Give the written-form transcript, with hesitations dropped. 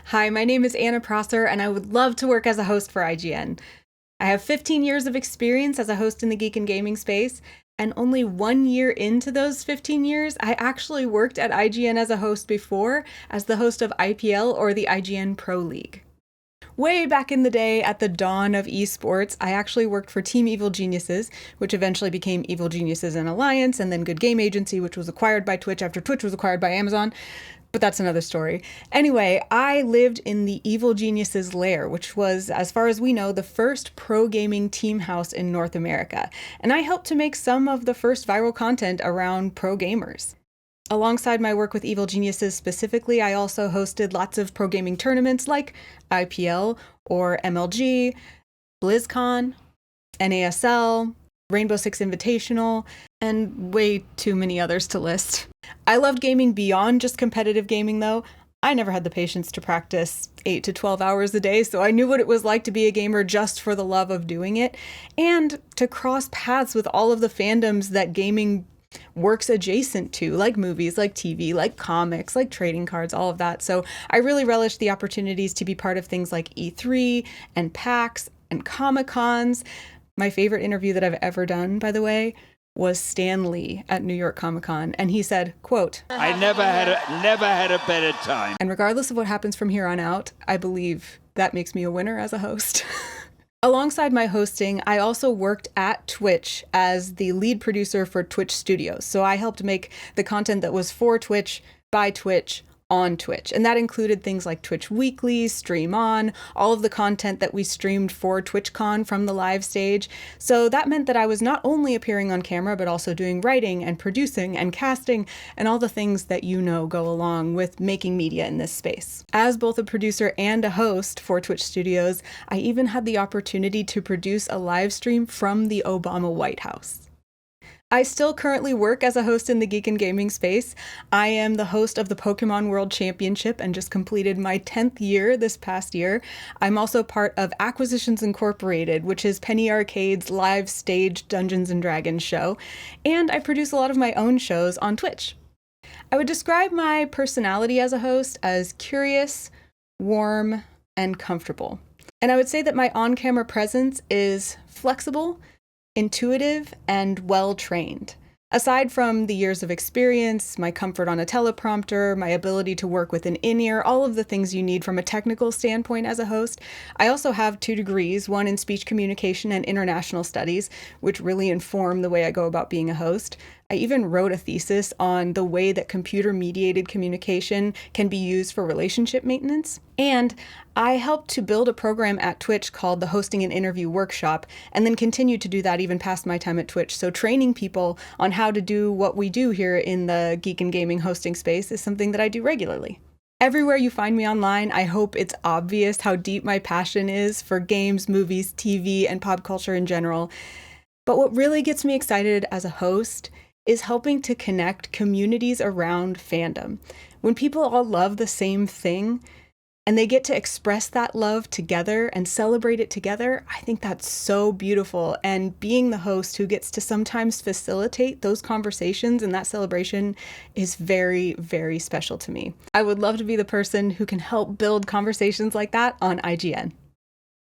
Hi, my name is Anna Prosser, and I would love to work as a host for IGN. I have 15 years of experience as a host in the geek and gaming space, and only 1 year into those 15 years, I actually worked at IGN as a host before, as the host of IPL, or the IGN Pro League. Way back in the day, at the dawn of esports, I actually worked for Team Evil Geniuses, which eventually became Evil Geniuses and Alliance, and then Good Game Agency, which was acquired by Twitch after Twitch was acquired by Amazon. But that's another story. Anyway, I lived in the Evil Geniuses lair, which was, as far as we know, the first pro gaming team house in North America. And I helped to make some of the first viral content around pro gamers. Alongside my work with Evil Geniuses specifically, I also hosted lots of pro gaming tournaments like IPL or MLG, BlizzCon, NASL, Rainbow Six Invitational, and way too many others to list. I loved gaming beyond just competitive gaming, though. I never had the patience to practice 8 to 12 hours a day, so I knew what it was like to be a gamer just for the love of doing it, and to cross paths with all of the fandoms that gaming works adjacent to, like movies, like TV, like comics, like trading cards, all of that. So I really relished the opportunities to be part of things like E3 and PAX and Comic-Cons. My favorite interview that I've ever done, by the way, was Stan Lee at New York Comic-Con, and he said, quote, I never had a better time. And regardless of what happens from here on out, I believe that makes me a winner as a host. Alongside my hosting, I also worked at Twitch as the lead producer for Twitch Studios. So I helped make the content that was for Twitch, by Twitch, on Twitch. And that included things like Twitch Weekly, Stream On, all of the content that we streamed for TwitchCon from the live stage. So that meant that I was not only appearing on camera, but also doing writing and producing and casting and all the things that you know go along with making media in this space. As both a producer and a host for Twitch Studios, I even had the opportunity to produce a live stream from the Obama White House. I still currently work as a host in the geek and gaming space. I am the host of the Pokemon World Championship and just completed my 10th year this past year. I'm also part of Acquisitions Incorporated, which is Penny Arcade's live stage Dungeons & Dragons show, and I produce a lot of my own shows on Twitch. I would describe my personality as a host as curious, warm, and comfortable. And I would say that my on-camera presence is flexible, intuitive, and well-trained. Aside from the years of experience, my comfort on a teleprompter, my ability to work with an in-ear, all of the things you need from a technical standpoint as a host, I also have 2 degrees, one in speech communication and international studies, which really inform the way I go about being a host. I even wrote a thesis on the way that computer-mediated communication can be used for relationship maintenance. And I helped to build a program at Twitch called the Hosting and Interview Workshop, and then continue to do that even past my time at Twitch. So training people on how to do what we do here in the geek and gaming hosting space is something that I do regularly. Everywhere you find me online, I hope it's obvious how deep my passion is for games, movies, TV, and pop culture in general. But what really gets me excited as a host is helping to connect communities around fandom. When people all love the same thing and they get to express that love together and celebrate it together, I think that's so beautiful. And being the host who gets to sometimes facilitate those conversations and that celebration is very, very special to me. I would love to be the person who can help build conversations like that on IGN.